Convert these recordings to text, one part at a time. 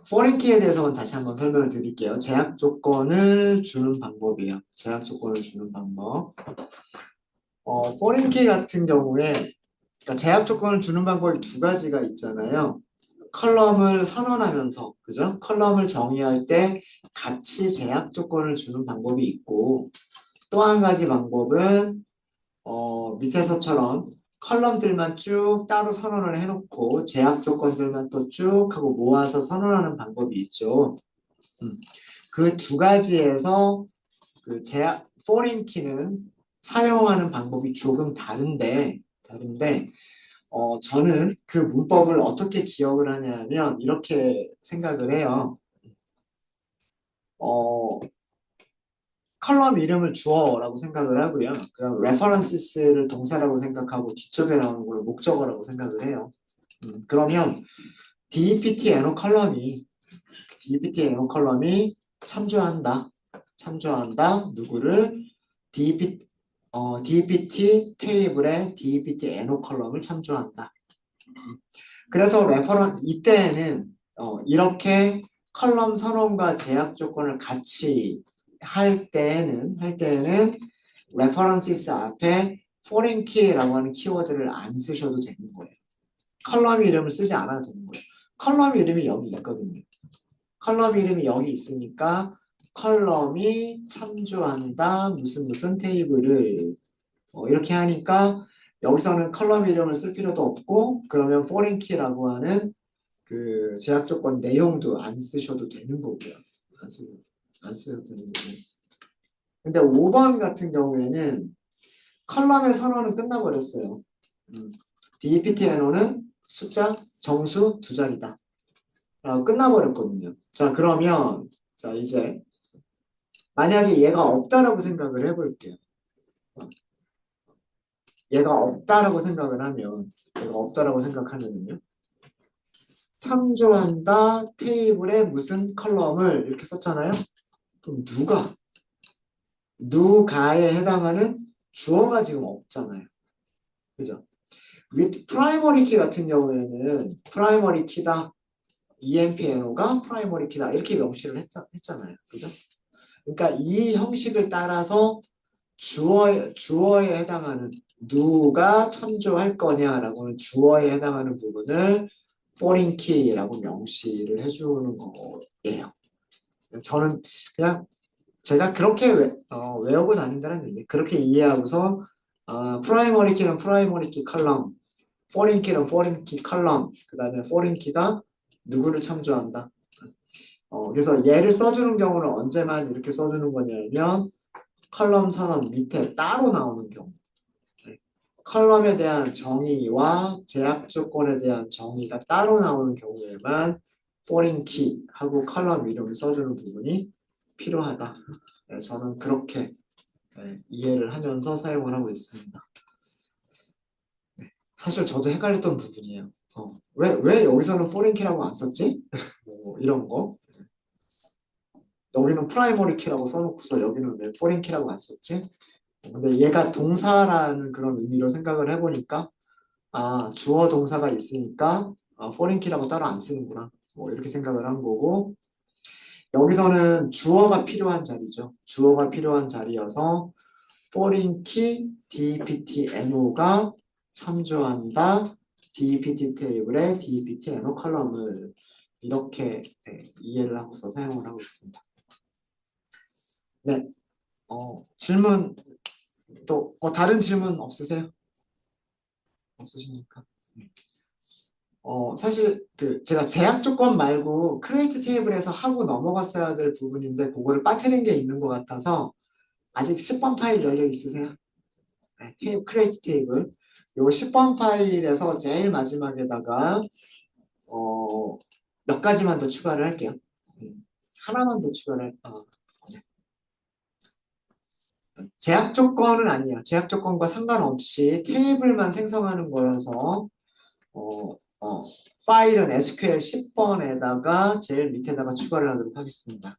포린 키에 대해서는 다시 한번 설명을 드릴게요. 제약 조건을 주는 방법이에요. 제약 조건을 주는 방법. 포린 키 같은 경우에 그러니까 제약 조건을 주는 방법이 두 가지가 있잖아요. 컬럼을 선언하면서, 그죠? 컬럼을 정의할 때 같이 제약 조건을 주는 방법이 있고, 또 한 가지 방법은, 밑에서처럼 컬럼들만 쭉 따로 선언을 해놓고, 제약 조건들만 또 쭉 하고 모아서 선언하는 방법이 있죠. 그 두 가지에서 그 제약, 포린 키는 사용하는 방법이 조금 다른데, 저는 그 문법을 어떻게 기억을 하냐면, 이렇게 생각을 해요. 어, 컬럼 이름을 주어라고 생각을 하고요. 그다음 references를 동사라고 생각하고 뒤쪽에 나오는 걸 목적어라고 생각을 해요. 그러면 DPT 애너 컬럼이 참조한다. 누구를? DPT 테이블에 DPT 애너 컬럼을 참조한다. 그래서 이때에는 이렇게 컬럼 선언과 제약 조건을 같이 할 때에는 references 앞에 foreign key라고 하는 키워드를 안 쓰셔도 되는 거예요. 컬럼 이름을 쓰지 않아도 되는 거예요. 컬럼 이름이 여기 있거든요. 컬럼 이름이 여기 있으니까 컬럼이 참조한다 무슨 무슨 테이블을 이렇게 하니까 여기서는 컬럼 이름을 쓸 필요도 없고 그러면 foreign key라고 하는 그 제약 조건 내용도 안 쓰셔도 되는 거고요. 안 쓰, 안 쓰셔도 되는 거고. 근데 5번 같은 경우에는 컬럼의 선언은 끝나버렸어요. DPTNO는 숫자, 정수 두 자리다. 라고 끝나버렸거든요. 자, 그러면, 자, 이제, 만약에 얘가 없다라고 생각을 해볼게요. 얘가 없다라고 생각하면요. 참조한다 테이블에 무슨 컬럼을 이렇게 썼잖아요. 그럼 누가에 해당하는 주어가 지금 없잖아요. 그죠? 프라이머리 키 같은 경우에는 프라이머리 키다, EMPNO가 프라이머리 키다 이렇게 명시를 했잖아요. 그죠? 그러니까 이 형식을 따라서 주어에 해당하는 누가 참조할 거냐라고는 주어에 해당하는 부분을 foreign key라고 명시를 해주는 거예요. 저는 그냥 제가 그렇게 외우고 다닌다는 얘기. 그렇게 이해하고서 프라이머리 키는 프라이머리 키 컬럼, 포린 키는 포린 키 컬럼, 그 다음에 포린 키가 누구를 참조한다. 그래서 얘를 써주는 경우는 언제만 이렇게 써주는 거냐면 컬럼 선언 밑에 따로 나오는 경우. 네. 컬럼에 대한 정의와 제약 조건에 대한 정의가 따로 나오는 경우에만 포린 키하고 컬럼 이름을 써주는 부분이 필요하다. 네, 저는 그렇게 이해를 하면서 사용을 하고 있습니다. 사실 저도 헷갈렸던 부분이에요. 왜 여기서는 포린 키라고 안 썼지? 뭐 이런 거. 여기는 프라이머리 키라고 써놓고서 여기는 왜 포린 키라고 안 썼지? 근데 얘가 동사라는 그런 의미로 생각을 해보니까 주어 동사가 있으니까 포린 키라고 따로 안 쓰는구나. 뭐 이렇게 생각을 한 거고 여기서는 주어가 필요한 자리죠. 주어가 필요한 자리여서 foreign key DPT-NO가 참조한다. DPT 테이블에 DPT-NO 컬럼을 이렇게 이해를 하고서 사용을 하고 있습니다. 네, 질문 또 다른 질문 없으세요? 없으십니까? 네. 사실 그 제가 제약 조건 말고 크리에이트 테이블에서 하고 넘어갔어야 될 부분인데 그거를 빠뜨린 게 있는 것 같아서 아직 10번 파일 열려 있으세요? 네, 크리에이트 테이블. 요 10번 파일에서 제일 마지막에다가 어, 몇 가지만 더 추가를 할게요. 하나만 더 네. 제약 조건은 아니에요. 제약 조건과 상관없이 테이블만 생성하는 거여서 어, 어, 파일은 SQL 10번에다가 제일 밑에다가 추가를 하도록 하겠습니다.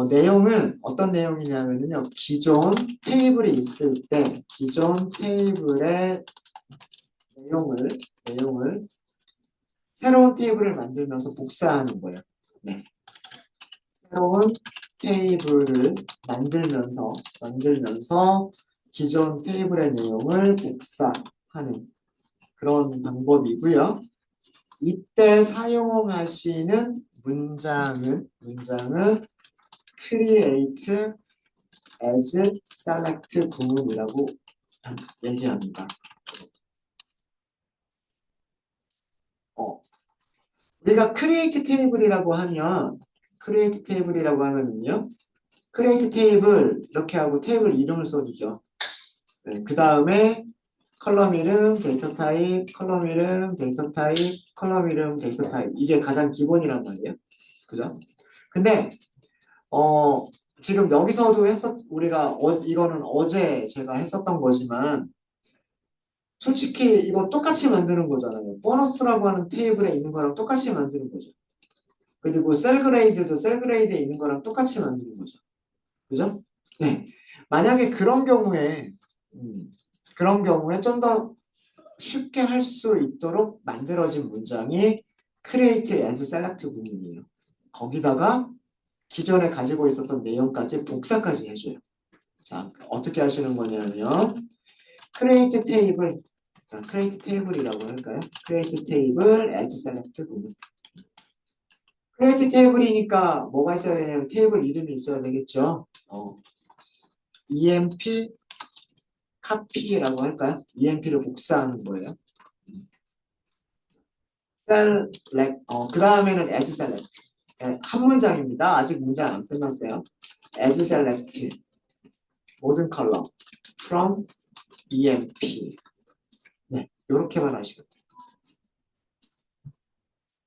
내용은 어떤 내용이냐면요. 기존 테이블이 있을 때 기존 테이블의 내용을 새로운 테이블을 만들면서 복사하는 거예요. 네. 새로운 테이블을 만들면서 기존 테이블의 내용을 복사하는 그런 방법이고요. 이때 사용하시는 문장은 create as select 구문이라고 얘기합니다. 우리가 create table이라고 하면은요. create table 이렇게 하고 테이블 이름을 써주죠. 네, 그 다음에 컬럼 이름, 데이터 타입, 컬럼 이름, 데이터 타입, 컬럼 이름, 데이터 타입. 이게 가장 기본이란 말이에요. 그죠? 근데 지금 여기서도 우리가 이거는 어제 제가 했었던 거지만 솔직히 이거 똑같이 만드는 거잖아요. 보너스라고 하는 테이블에 있는 거랑 똑같이 만드는 거죠. 그리고 셀그레이드도 셀그레이드에 있는 거랑 똑같이 만드는 거죠. 그죠? 네. 만약에 그런 경우에 좀 더 쉽게 할 수 있도록 만들어진 문장이 create as select 구문이에요. 거기다가 기존에 가지고 있었던 내용까지 복사까지 해줘요. 자, 어떻게 하시는 거냐면 create table, create table이라고 할까요? create table as select 구문. create table이니까 뭐가 있어야 되냐면 테이블 이름이 있어야 되겠죠. emp copy라고 할까요? emp를 복사하는 거예요. select, 그 다음에는 as select. 네, 한 문장입니다. 아직 문장 안 끝났어요. as select 모든 컬럼 from emp. 네, 이렇게만 하시면 돼요.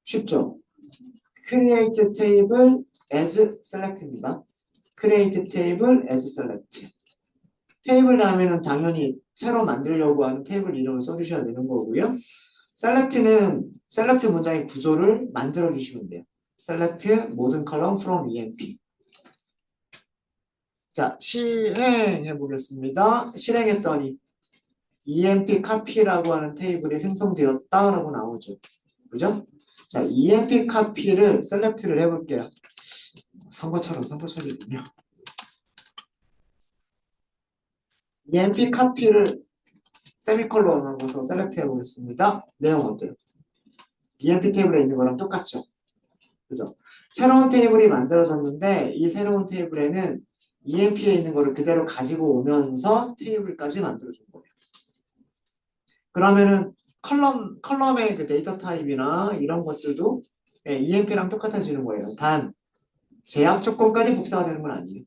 쉽죠? create table as select입니다. create table as select. 테이블 다음에는 당연히 새로 만들려고 하는 테이블 이름을 써주셔야 되는 거고요. select는 select 문장의 구조를 만들어 주시면 돼요. select 모든 컬럼 from emp. 자, 실행해 보겠습니다. 실행했더니 emp copy라고 하는 테이블이 생성되었다라고 나오죠. 그죠? 자, emp copy를 select를 해볼게요. 선거처럼이군요. emp copy를 세미콜론 하고서 셀렉트 해보겠습니다. 내용 어때요? emp 테이블에 있는 거랑 똑같죠? 그죠? 새로운 테이블이 만들어졌는데 이 새로운 테이블에는 emp에 있는 거를 그대로 가지고 오면서 테이블까지 만들어준 거예요. 그러면은 컬럼의 그 데이터 타입이나 이런 것들도 emp랑 똑같아지는 거예요. 단 제약 조건까지 복사가 되는 건 아니에요.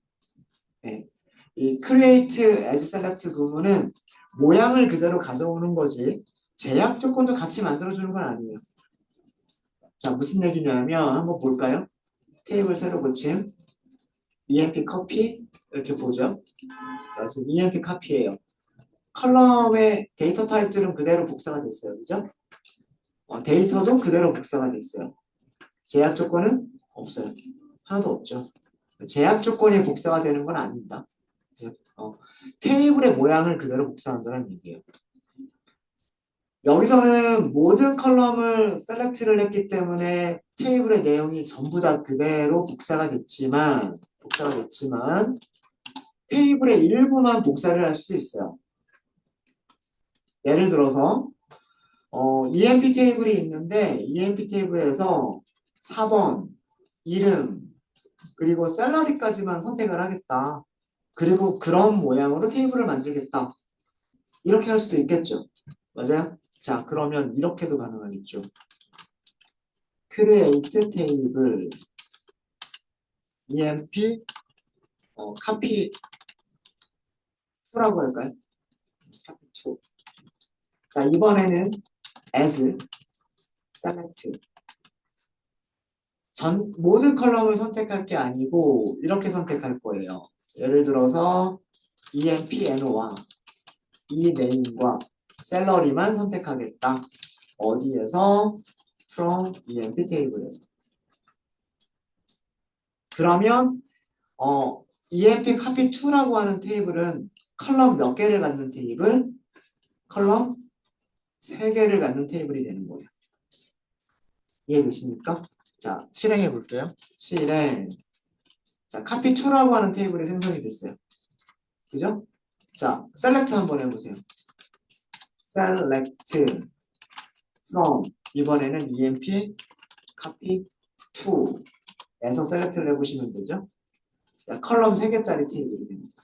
네. 이 create as select 구문은 모양을 그대로 가져오는 거지 제약 조건도 같이 만들어주는 건 아니에요. 자, 무슨 얘기냐면 한번 볼까요? 테이블 새로 고침 emp copy 이렇게 보죠. 자, 지금 emp copy예요. 컬럼의 데이터 타입들은 그대로 복사가 됐어요. 그죠? 데이터도 그대로 복사가 됐어요. 제약 조건은 없어요. 하나도 없죠. 제약 조건이 복사가 되는 건 아닙니다. 테이블의 모양을 그대로 복사한다는 얘기예요. 여기서는 모든 컬럼을 셀렉트를 했기 때문에 테이블의 내용이 전부 다 그대로 복사가 됐지만 테이블의 일부만 복사를 할 수도 있어요. 예를 들어서 EMP 테이블이 있는데 EMP 테이블에서 4번 이름 그리고 샐러리까지만 선택을 하겠다. 그리고 그런 모양으로 테이블을 만들겠다. 이렇게 할 수도 있겠죠. 맞아요? 자, 그러면 이렇게도 가능하겠죠. create table emp copy 2라고 할까요? copy 2. 자, 이번에는 as select 모든 컬럼을 선택할 게 아니고 이렇게 선택할 거예요. 예를 들어서 empn와 이 네임과 셀러리만 선택하겠다. 어디에서? from emp 테이블에서. 그러면 emp copy 2라고 하는 테이블은 컬럼 몇 개를 갖는 테이블? 컬럼 3개를 갖는 테이블이 되는 거예요. 이해되십니까? 자, 실행해 볼게요. 실행. 자, copy2라고 하는 테이블이 생성이 됐어요. 그죠? 자, select 한번 해보세요. select from 이번에는 emp copy 2에서 select를 해보시면 되죠. 자, 컬럼 3개짜리 테이블이 됩니다.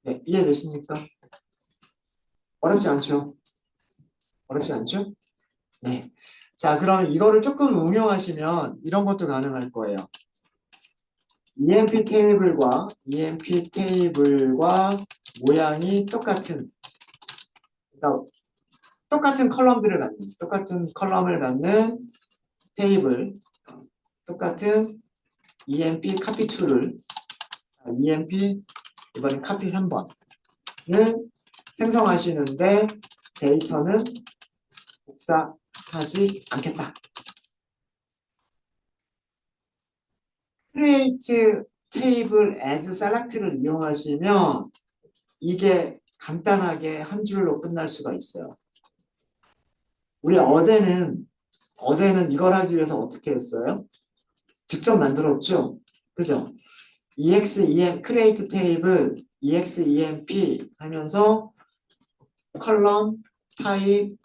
네, 이해되십니까? 어렵지 않죠? 어렵지 않죠? 네. 자, 그럼 이거를 조금 응용하시면 이런 것도 가능할 거예요. EMP 테이블과 모양이 그러니까 똑같은 컬럼을 갖는 테이블, 똑같은 EMP copy2를, EMP 이번엔 copy 3번을 생성하시는데 데이터는 복사하지 않겠다. create table as select를 이용하시면 이게 간단하게 한 줄로 끝날 수가 있어요. 우리 어제는 이걸 하기 위해서 어떻게 했어요? 직접 만들었죠? 그죠? create table, exemp 하면서 컬럼, 타입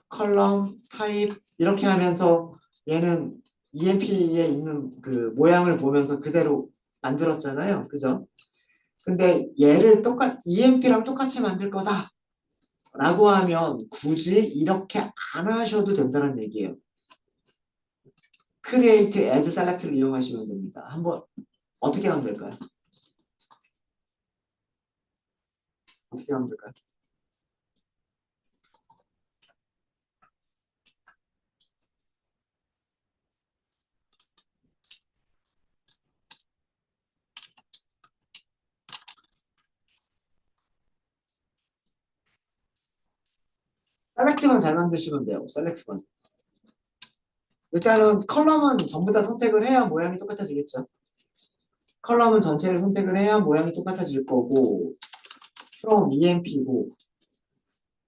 이렇게 하면서 얘는 emp에 있는 그 모양을 보면서 그대로 만들었잖아요. 그죠? 근데 얘를 emp랑 똑같이 만들 거다 라고 하면 굳이 이렇게 안 하셔도 된다는 얘기예요. create as select를 이용하시면 됩니다. 한번 어떻게 하면 될까요? 어떻게 하면 될까요? 셀렉트만 잘 만드시면 돼요. 셀렉트만. 일단은 컬럼은 전부 다 선택을 해야 모양이 똑같아지겠죠. 컬럼은 전체를 선택을 해야 모양이 똑같아질 거고 from emp고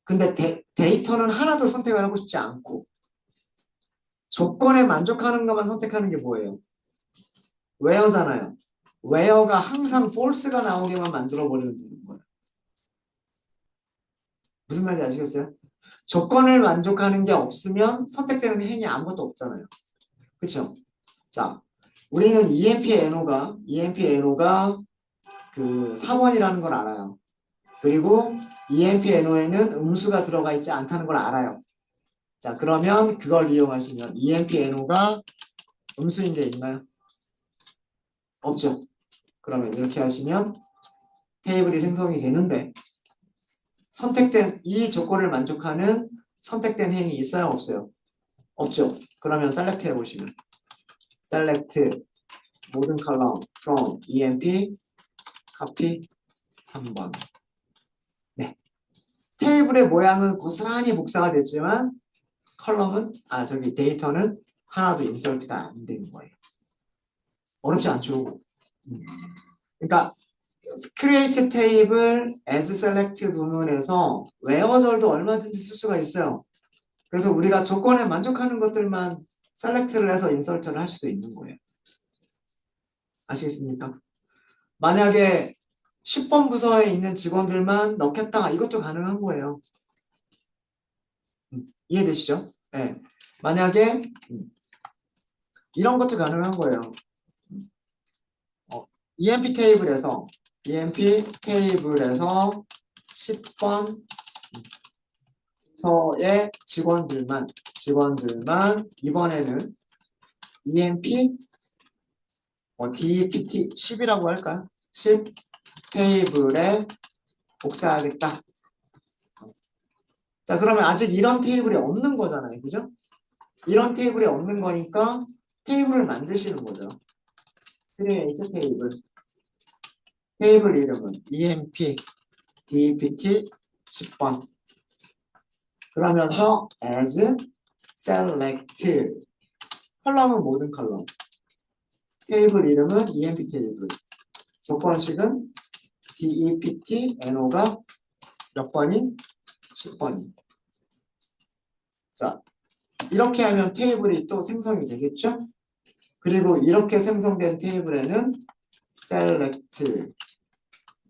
근데 데이터는 하나도 선택을 하고 싶지 않고 조건에 만족하는 것만 선택하는 게 뭐예요? where잖아요. where가 항상 false가 나오게만 만들어버리면 되는 거예요. 무슨 말인지 아시겠어요? 조건을 만족하는 게 없으면 선택되는 행위 아무것도 없잖아요. 그렇죠? 자, 우리는 EMP-NO가 그 4번이라는 걸 알아요. 그리고 EMP-NO에는 음수가 들어가 있지 않다는 걸 알아요. 자, 그러면 그걸 이용하시면 EMP-NO가 음수인 게 있나요? 없죠. 그러면 이렇게 하시면 테이블이 생성이 되는데 선택된 이 조건을 만족하는 선택된 행위 있어요? 없어요? 없죠. 그러면 셀렉트 해보시면 select 모든 컬럼 from emp copy 3번. 네. 테이블의 모양은 고스란히 복사가 됐지만 데이터는 하나도 인설트가 안 되는 거예요. 어렵지 않죠? 그러니까 create table as select 부분에서 where절도 얼마든지 쓸 수가 있어요. 그래서 우리가 조건에 만족하는 것들만 select를 해서 인설트를 할 수도 있는 거예요. 아시겠습니까? 만약에 10번 부서에 있는 직원들만 넣겠다. 이것도 가능한 거예요. 이해되시죠? 네. 만약에 이런 것도 가능한 거예요. EMP 테이블에서 10번 부서의 직원들만 이번에는 EMP DPT 10이라고 할까요? 10 테이블에 복사하겠다. 자, 그러면 아직 이런 테이블이 없는 거잖아요. 그죠? 이런 테이블이 없는 거니까 테이블을 만드시는 거죠. create 테이블 이름은 emp dpt 10번 그러면서 as select 컬럼은 모든 컬럼 테이블 이름은 emp 테이블 조건식은 dept no가 몇 번인? 10번인 자 이렇게 하면 테이블이 또 생성이 되겠죠? 그리고 이렇게 생성된 테이블에는 select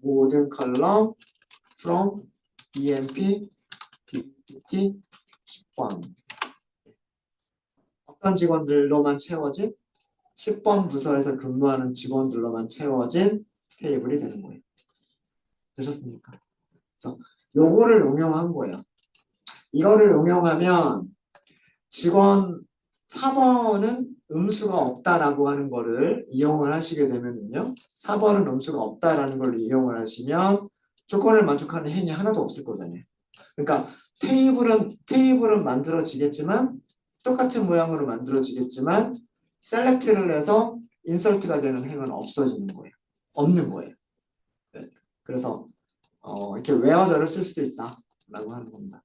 모든 컬럼 from emp dpt 10번 어떤 직원들로만 채워진 10번 부서에서 근무하는 직원들로만 채워진 테이블이 되는 거예요. 되셨습니까? 그래서 요거를 응용한 거예요. 이거를 응용하면 직원 4번은 음수가 없다라고 하는 거를 이용을 하시게 되면요. 4번은 음수가 없다라는 걸 이용을 하시면 조건을 만족하는 행위 하나도 없을 거잖아요. 그러니까 테이블은 만들어지겠지만 똑같은 모양으로 만들어지겠지만 셀렉트를 해서 인설트가 되는 행은 없어지는 거예요. 없는 거예요. 네. 그래서 이렇게 웨어저를 쓸 수도 있다라고 하는 겁니다.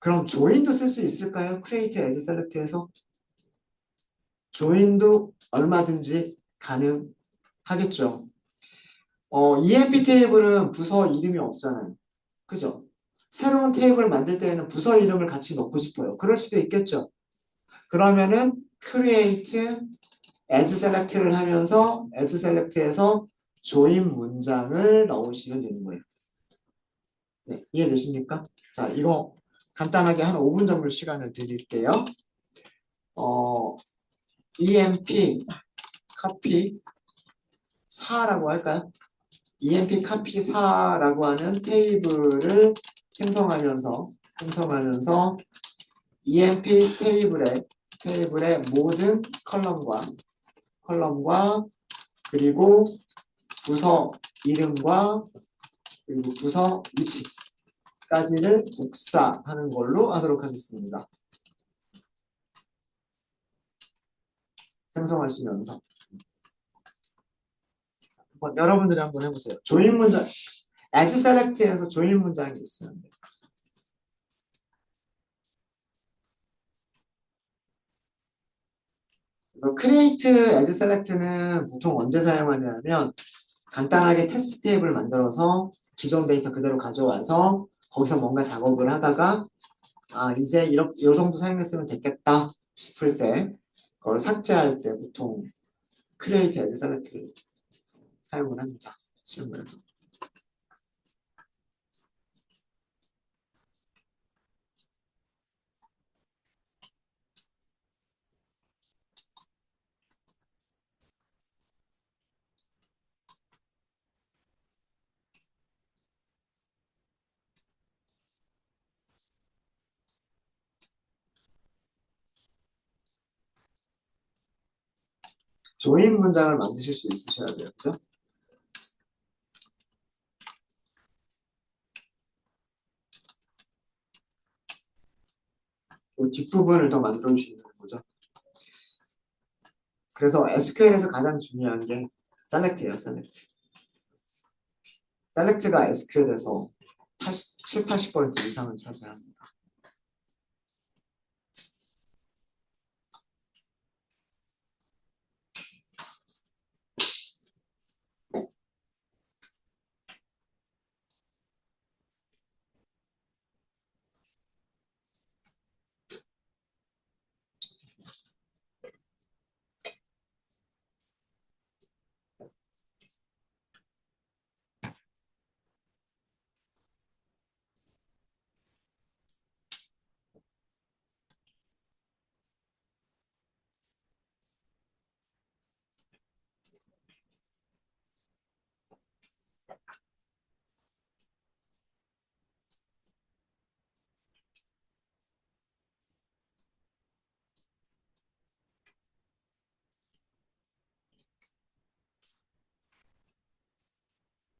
그럼 조인도 쓸 수 있을까요? create as select에서 조인도 얼마든지 가능하겠죠. EMP 테이블은 부서 이름이 없잖아요. 그죠? 새로운 테이블을 만들 때에는 부서 이름을 같이 넣고 싶어요. 그럴 수도 있겠죠. 그러면은 create as select를 하면서 as select에서 조인 문장을 넣으시면 되는 거예요. 네, 이해되십니까? 자, 이거 간단하게 한 5분 정도 시간을 드릴게요. EMP copy 4라고 할까요? EMP copy 4라고 하는 테이블을 생성하면서 EMP 테이블의 모든 컬럼과 그리고 부서 이름과 그리고 부서 위치까지를 복사하는 걸로 하도록 하겠습니다. 생성하시면서 여러분들이 한번 해보세요. 조인 문장, as select에서 조인 문장이 있어요. 그래서 create as select는 보통 언제 사용하냐면 간단하게 테스트 테이블 만들어서 기존 데이터 그대로 가져와서 거기서 뭔가 작업을 하다가 이제 이 정도 사용했으면 됐겠다 싶을 때 그걸 삭제할 때 보통 create as select를 사용을 합니다. 실무에서. 조인 문장을 만드실 수 있으셔야 돼요. 그죠? 그 뒷부분을 더 만들어 주시는 거죠. 그래서 SQL에서 가장 중요한 게 select예요. select가 SQL에서 7, 80% 이상을 차지합니다.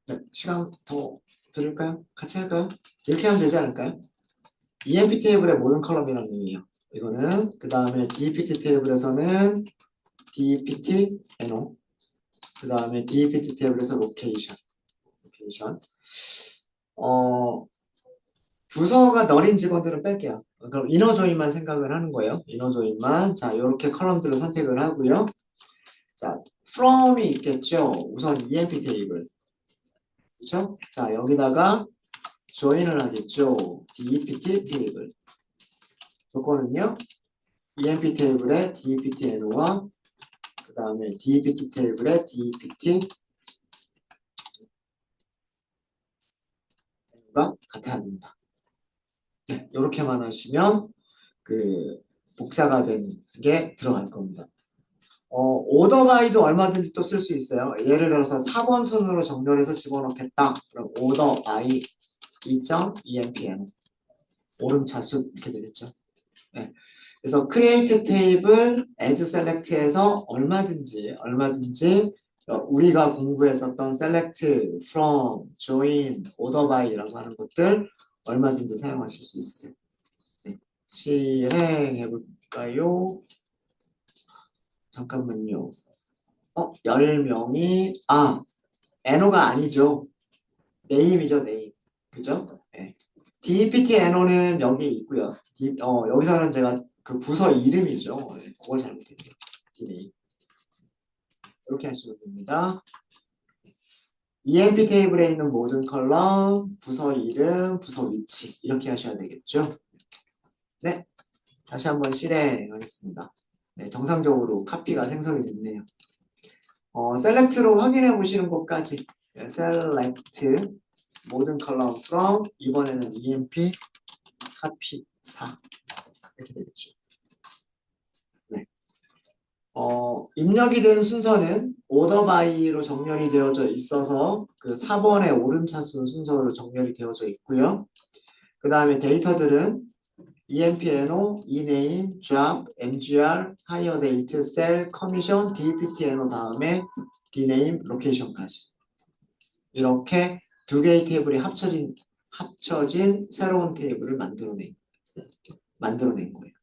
네, 시간 더 드릴까요? 같이 할까요? 이렇게 하면 되지 않을까요? EMP 테이블의 모든 컬럼이라는 의미예요. 이거는 그 다음에 DPT 테이블에서는 DPT NO 그 다음에 DPT 테이블에서 로케이션 부서가 널인 직원들은 뺄게요. 그럼 이너 조인만 생각을 하는 거예요. 이너 조인만. 자, 이렇게 컬럼들을 선택을 하고요. 자, from이 있겠죠. 우선 EMP 테이블. 그렇죠? 자, 여기다가 조인을 하겠죠. DPT 테이블. 조건은요. EMP 테이블에 DEPT-NO와 그 다음에 DEPT 테이블에 DEPT-NO가 같아야 됩니다. 네, 이렇게만 하시면 그 복사가 된 게 들어갈 겁니다. 오더 바이도 얼마든지 또 쓸 수 있어요. 예를 들어서 4번 순으로 정렬해서 집어넣겠다. 그럼 오더 바이 2.empn 오름차수 이렇게 되겠죠. 네. 그래서 create table as select에서 얼마든지 우리가 공부했었던 select, from, join, order by라고 하는 것들 얼마든지 사용하실 수 있으세요. 네. 실행해 볼까요? 잠깐만요. 10명이 NO가 아니죠. 네임이죠, 네임. 그죠? 네. DPT NO는 여기 있고요. 여기서는 제가 그 부서 이름이죠. 네, 그걸 잘못했네요. 디네임. 이렇게 하시면 됩니다. EMP 테이블에 있는 모든 컬럼, 부서 이름, 부서 위치 이렇게 하셔야 되겠죠. 네, 다시 한번 실행하겠습니다. 네, 정상적으로 카피가 생성이 됐네요. 셀렉트로 확인해 보시는 것까지 select 모든 컬럼 from 이번에는 EMP 카피 4 이렇게 되겠죠. 네. 입력이 된 순서는 오더 바이로 정렬이 되어져 있어서 그 4번의 오름차순 순서로 정렬이 되어져 있고요. 그 다음에 데이터들은 EMP-NO, eName, job, MGR, hire date, cell, commission, DPT-NO 다음에 dname, location까지 이렇게 두 개의 테이블이 합쳐진 새로운 테이블을 만들어낸 거예요.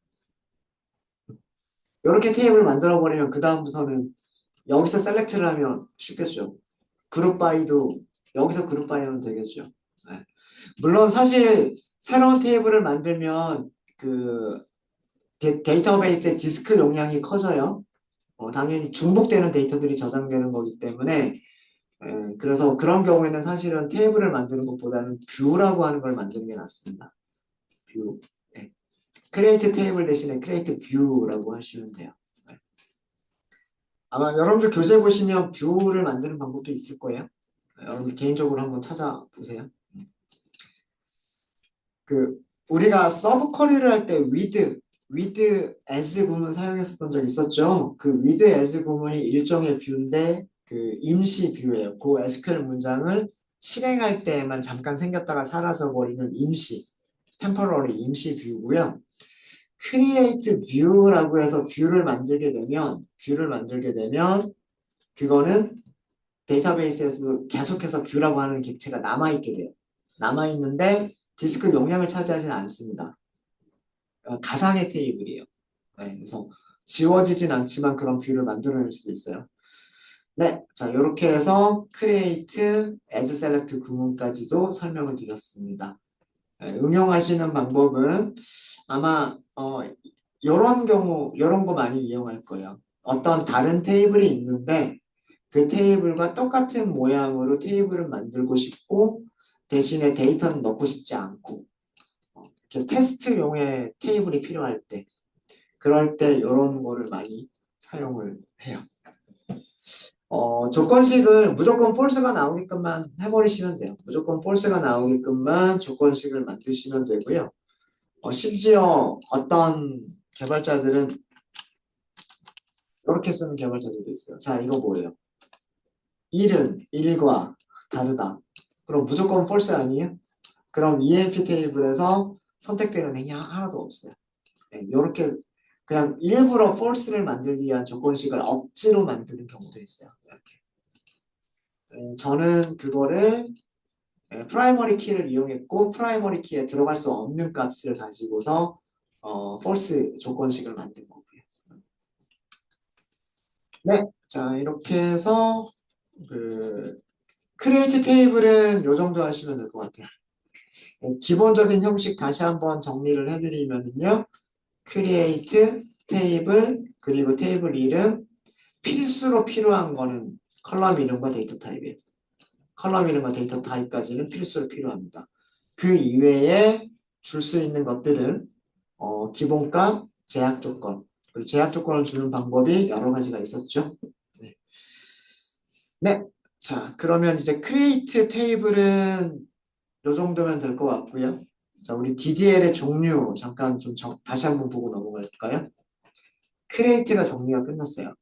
이렇게 테이블을 만들어 버리면 그 다음부터는 여기서 셀렉트를 하면 쉽겠죠. 그룹 바이도 여기서 그룹 바이 하면 되겠죠. 네. 물론 사실 새로운 테이블을 만들면 그 데이터베이스의 디스크 용량이 커져요. 당연히 중복되는 데이터들이 저장되는 거기 때문에 그래서 그런 경우에는 사실은 테이블을 만드는 것보다는 뷰라고 하는 걸 만드는 게 낫습니다. 뷰. 네. create 테이블 대신에 create view라고 하시면 돼요. 네. 아마 여러분들 교재 보시면 뷰를 만드는 방법도 있을 거예요. 여러분 개인적으로 한번 찾아보세요. 그 우리가 서브 쿼리를 할 때 with as 구문 사용했었던 적 있었죠. 그 with as 구문이 일종의 뷰인데 그 임시 뷰예요. 그 SQL 문장을 실행할 때만 잠깐 생겼다가 사라져 버리는 temporary 임시 뷰고요. create view라고 해서 뷰를 만들게 되면 그거는 데이터베이스에서 계속해서 뷰라고 하는 객체가 남아있게 돼요. 남아있는데 디스크 용량을 차지하지는 않습니다. 가상의 테이블이에요. 네, 그래서 지워지진 않지만 그런 뷰를 만들어낼 수도 있어요. 네, 자 이렇게 해서 create, as select 구문까지도 설명을 드렸습니다. 네, 응용하시는 방법은 아마 이런 거 많이 이용할 거예요. 어떤 다른 테이블이 있는데 그 테이블과 똑같은 모양으로 테이블을 만들고 싶고 대신에 데이터는 넣고 싶지 않고 이렇게 테스트용의 테이블이 필요할 때 그럴 때 이런 거를 많이 사용을 해요. 조건식을 무조건 false가 나오게끔만 해버리시면 돼요. 무조건 false가 나오게끔만 조건식을 만드시면 되고요. 심지어 어떤 개발자들은 이렇게 쓰는 개발자들도 있어요. 자, 이거 뭐예요? 1과 다르다. 그럼 무조건 false 아니에요? 그럼 EMP 테이블에서 선택되는 행위 하나도 없어요. 이렇게 그냥 일부러 false를 만들기 위한 조건식을 억지로 만드는 경우도 있어요. 이렇게. 저는 그거를 프라이머리 키를 이용했고 프라이머리 키에 들어갈 수 없는 값을 가지고서 false 조건식을 만든 거고요. 네, 자 이렇게 해서 그 크리에이트 테이블은 이 정도 하시면 될 것 같아요. 기본적인 형식 다시 한번 정리를 해드리면요. create 테이블 그리고 테이블 이름 필수로 필요한 거는 컬럼 이름과 데이터 타입이에요. 컬럼 이름과 데이터 타입까지는 필수로 필요합니다. 그 이외에 줄 수 있는 것들은 기본값, 제약 조건. 그리고 제약 조건을 주는 방법이 여러 가지가 있었죠. 네. 네. 자, 그러면 이제 create 테이블은 요 정도면 될 것 같고요. 자, 우리 DDL의 종류 잠깐 좀 다시 한번 보고 넘어갈까요? create가 정리가 끝났어요.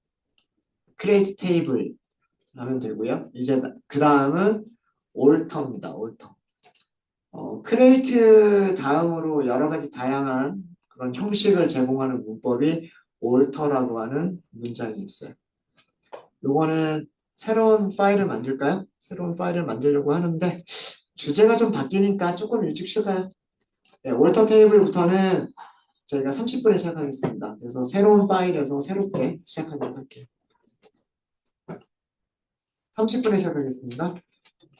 create 테이블 하면 되고요. 이제 그 다음은 alter입니다. alter. create 다음으로 여러 가지 다양한 그런 형식을 제공하는 문법이 alter라고 하는 문장이 있어요. 요거는 새로운 파일을 만들까요? 새로운 파일을 만들려고 하는데 주제가 좀 바뀌니까 조금 일찍 쉬어가요. 네, alter 테이블부터는 저희가 30분에 시작하겠습니다. 그래서 새로운 파일에서 새롭게 시작하도록 할게요. 30분에 시작하겠습니다.